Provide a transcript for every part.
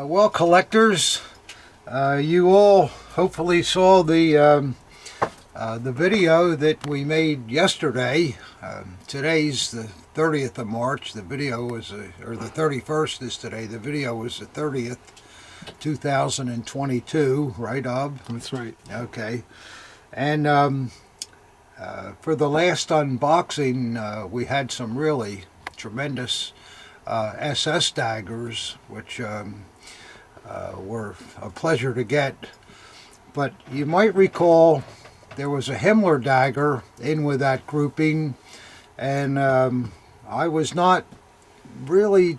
Well, collectors, you all hopefully saw the video that we made yesterday. Today's the 30th of March. The video was, or the 31st is today. The video was the 30th, 2022, right, Ob? That's right. Okay. And for the last unboxing, we had some really tremendous SS daggers, which were a pleasure to get. But you might recall there was a Himmler dagger in with that grouping, and I was not really,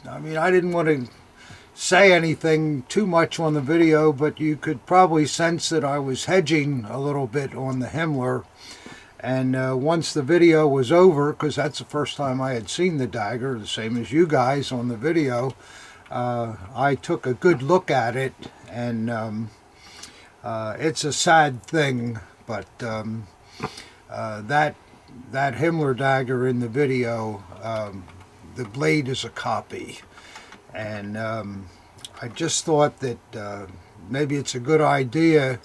I didn't want to say anything too much on the video, but you could probably sense that I was hedging a little bit on the Himmler. And once the video was over, because that's the first time I had seen the dagger, the same as you guys on the video, I took a good look at it, and it's a sad thing, but that Himmler dagger in the video, the blade is a copy, and I just thought that maybe it's a good idea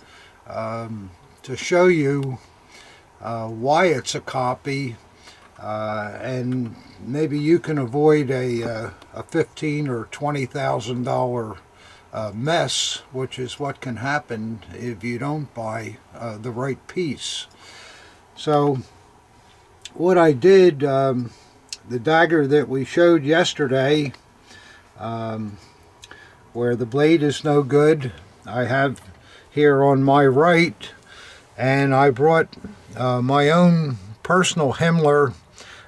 to show you why it's a copy, and maybe you can avoid a $15,000 or $20,000 mess, which is what can happen if you don't buy the right piece. So what I did, the dagger that we showed yesterday, where the blade is no good, I have here on my right, and I brought my own personal Himmler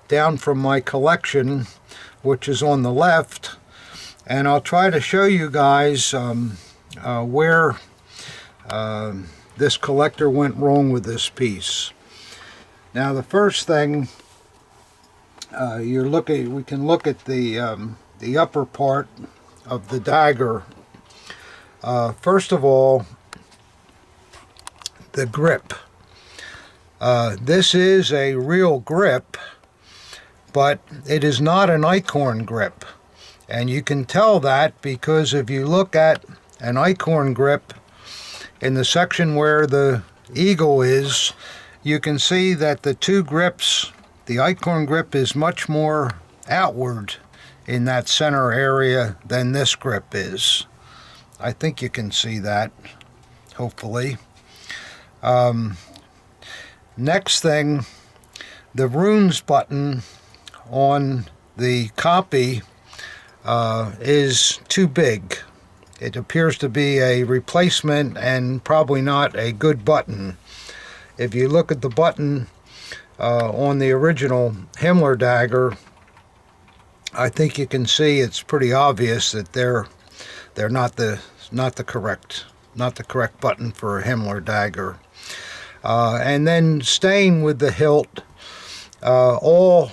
down from my collection, which is on the left, and I'll try to show you guys where this collector went wrong with this piece. Now, the first thing we can look at the upper part of the dagger. First of all, the grip. This is a real grip, but it is not an acorn grip. And you can tell that because if you look at an acorn grip in the section where the eagle is, you can see that the two grips, the acorn grip is much more outward in that center area than this grip is. I think you can see that, hopefully. Next thing, the runes button on the copy is too big. It appears to be a replacement and probably not a good button. If you look at the button on the original Himmler dagger, I think you can see it's pretty obvious that they're not the correct button for a Himmler dagger. And then staying with the hilt, all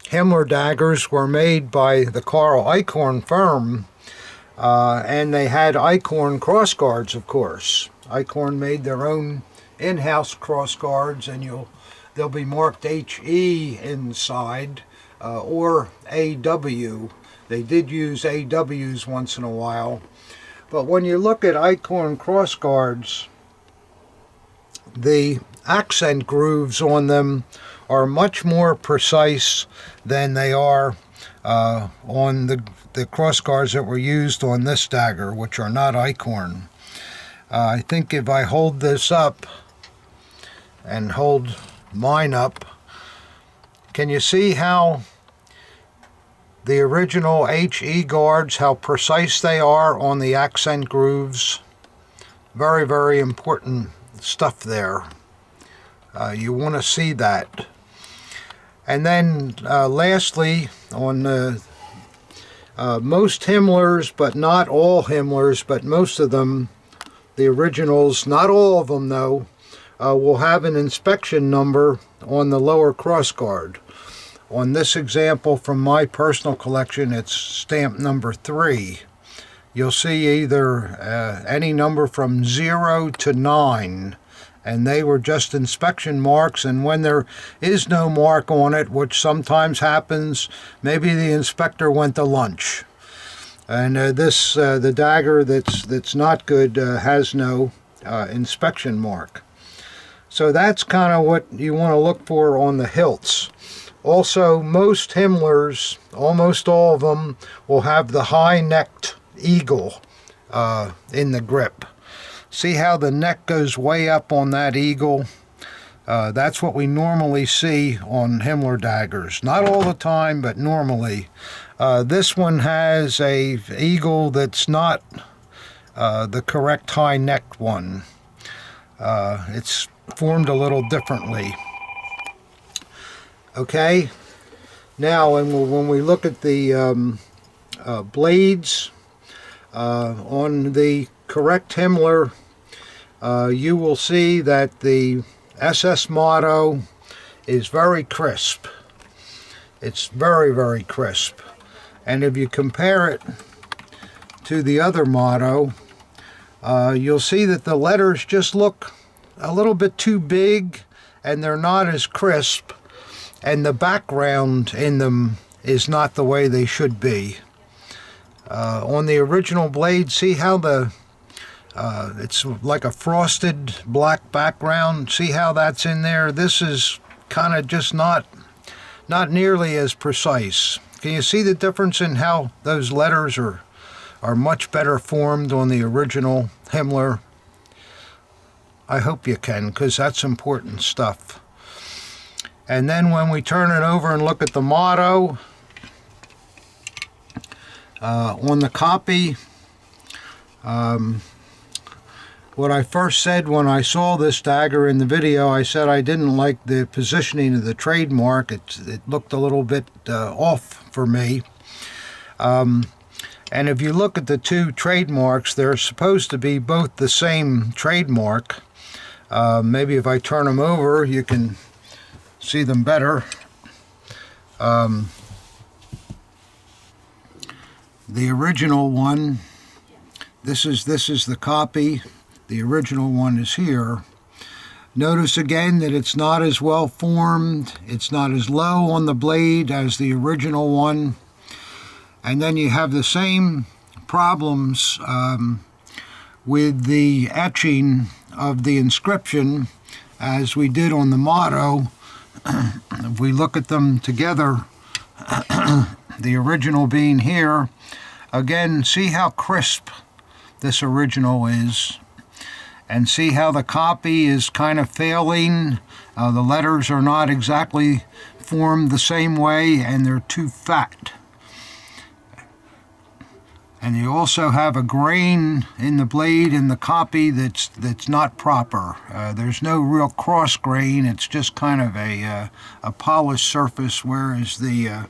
Himmler daggers were made by the Carl Eichhorn firm, and they had Eichhorn crossguards, of course. Eichhorn made their own in-house crossguards, and they'll be marked HE inside, or AW. They did use AWs once in a while. But when you look at Eichhorn crossguards, the accent grooves on them are much more precise than they are on the crossguards that were used on this dagger, which are not Eichhorn. I think if I hold this up and hold mine up, can you see how the original HE guards, how precise they are on the accent grooves? Very, very important stuff there. You want to see that. And then lastly, on most Himmlers, but not all Himmlers, but most of them, the originals, not all of them though, will have an inspection number on the lower crossguard. On this example from my personal collection, it's stamp number 3. You'll see either any number from 0 to 9, and they were just inspection marks, and when there is no mark on it, which sometimes happens, maybe the inspector went to lunch. And the dagger that's not good has no inspection mark. So that's kind of what you want to look for on the hilts. Also, most Himmlers, almost all of them, will have the high-necked eagle in the grip. See how the neck goes way up on that eagle? That's what we normally see on Himmler daggers. Not all the time, but normally. This one has a eagle that's not the correct high-necked one. It's formed a little differently. Okay, now when we look at the blades on the correct Himmler, you will see that the SS motto is very crisp. It's very, very crisp. And if you compare it to the other motto, you'll see that the letters just look a little bit too big and they're not as crisp, and the background in them is not the way they should be. On the original blade, see how it's like a frosted black background? See how that's in there? This is kind of just not nearly as precise. Can you see the difference in how those letters are much better formed on the original Himmler? I hope you can, because that's important stuff. And then when we turn it over and look at the motto on the copy, what I first said when I saw this dagger in the video, I said I didn't like the positioning of the trademark. It looked a little bit off for me. And if you look at the two trademarks, they're supposed to be both the same trademark. Maybe if I turn them over, you can see them better. The original one, this is the copy. The original one is here. Notice again that it's not as well formed. It's not as low on the blade as the original one. And then you have the same problems with the etching of the inscription as we did on the motto. If we look at them together, the original being here, again, see how crisp this original is, and see how the copy is kind of failing. The letters are not exactly formed the same way, and they're too fat. And you also have a grain in the blade in the copy that's not proper. There's no real cross grain. It's just kind of a polished surface, whereas the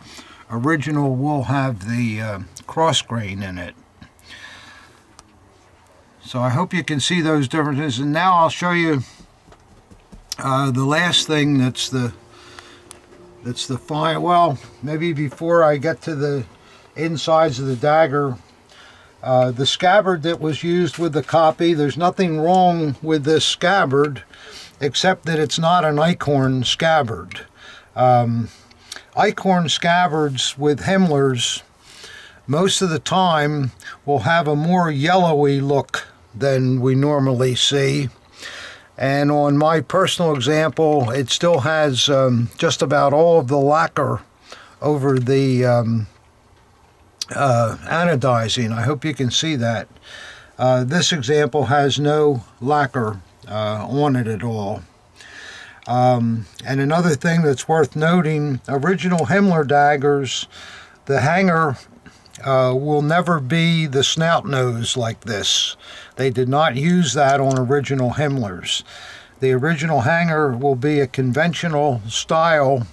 original will have the cross grain in it. So I hope you can see those differences. And now I'll show you the last thing that's the fine. Well, maybe before I get to the insides of the dagger, the scabbard that was used with the copy, there's nothing wrong with this scabbard except that it's not an Eichhorn scabbard. Eichhorn scabbards with Himmlers most of the time will have a more yellowy look than we normally see. And on my personal example, it still has just about all of the lacquer over the anodizing. I hope you can see that. This example has no lacquer on it at all. And another thing that's worth noting, original Himmler daggers, the hanger will never be the snout nose like this. They did not use that on original Himmlers. The original hanger will be a conventional style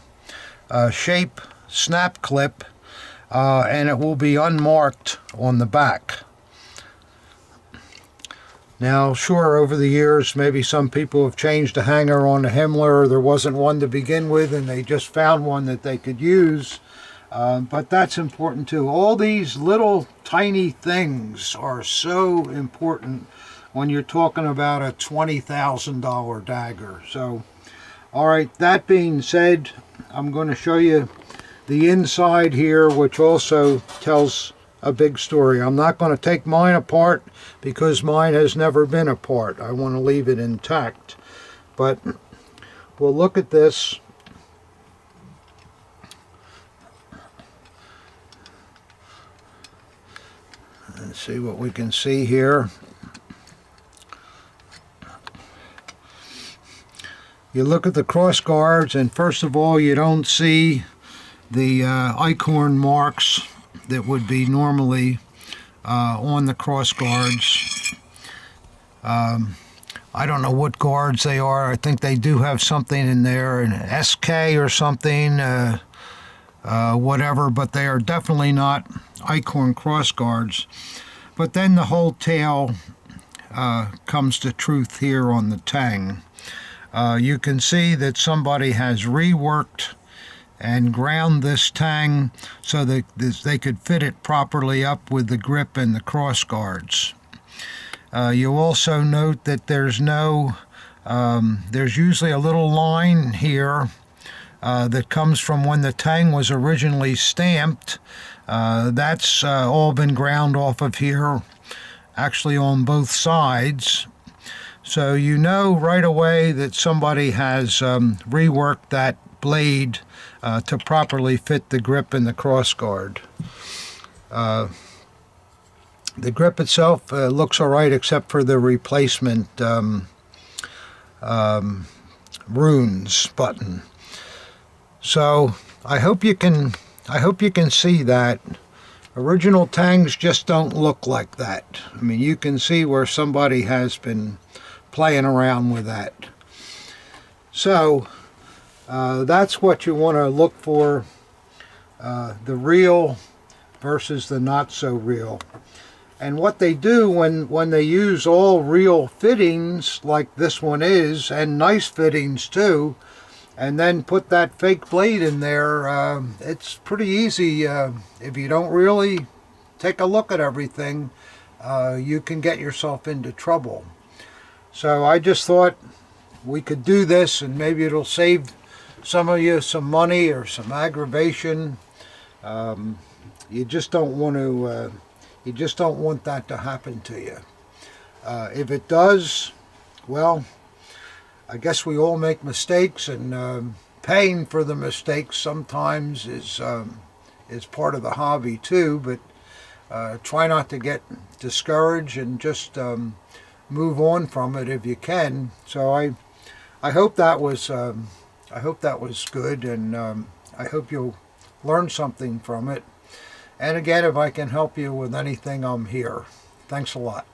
shape snap clip, and it will be unmarked on the back. Now, sure, over the years, maybe some people have changed a hanger on a Himmler, or there wasn't one to begin with, and they just found one that they could use. But that's important too. All these little tiny things are so important when you're talking about a $20,000 dagger. So, all right, that being said, I'm going to show you the inside here, which also tells a big story. I'm not going to take mine apart because mine has never been apart. I want to leave it intact. But we'll look at this. And see what we can see here. You look at the cross guards, and first of all, you don't see the acorn marks that would be normally on the cross guards. I don't know what guards they are. I think they do have something in there, an SK or something, whatever, but they are definitely not acorn cross guards. But then the whole tale comes to truth here on the tang. You can see that somebody has reworked and ground this tang so that they could fit it properly up with the grip and the cross guards. You also note that there's usually a little line here that comes from when the tang was originally stamped. That's all been ground off of here, actually on both sides. So you know right away that somebody has reworked that blade to properly fit the grip and the cross guard. The grip itself looks all right except for the replacement runes button. So I hope you can see that. Original tangs just don't look like that. I mean, you can see where somebody has been playing around with that. So that's what you want to look for, the real versus the not so real. And what they do when they use all real fittings like this one is, and nice fittings too, and then put that fake blade in there, it's pretty easy. If you don't really take a look at everything, you can get yourself into trouble. So I just thought we could do this, and maybe it'll save some of you some money or some aggravation. You just don't want to. You just don't want that to happen to you. If it does, well, I guess we all make mistakes, and paying for the mistakes sometimes is part of the hobby too. But try not to get discouraged and just move on from it if you can. So I hope that was good, and I hope you'll learn something from it. And again, if I can help you with anything, I'm here. Thanks a lot.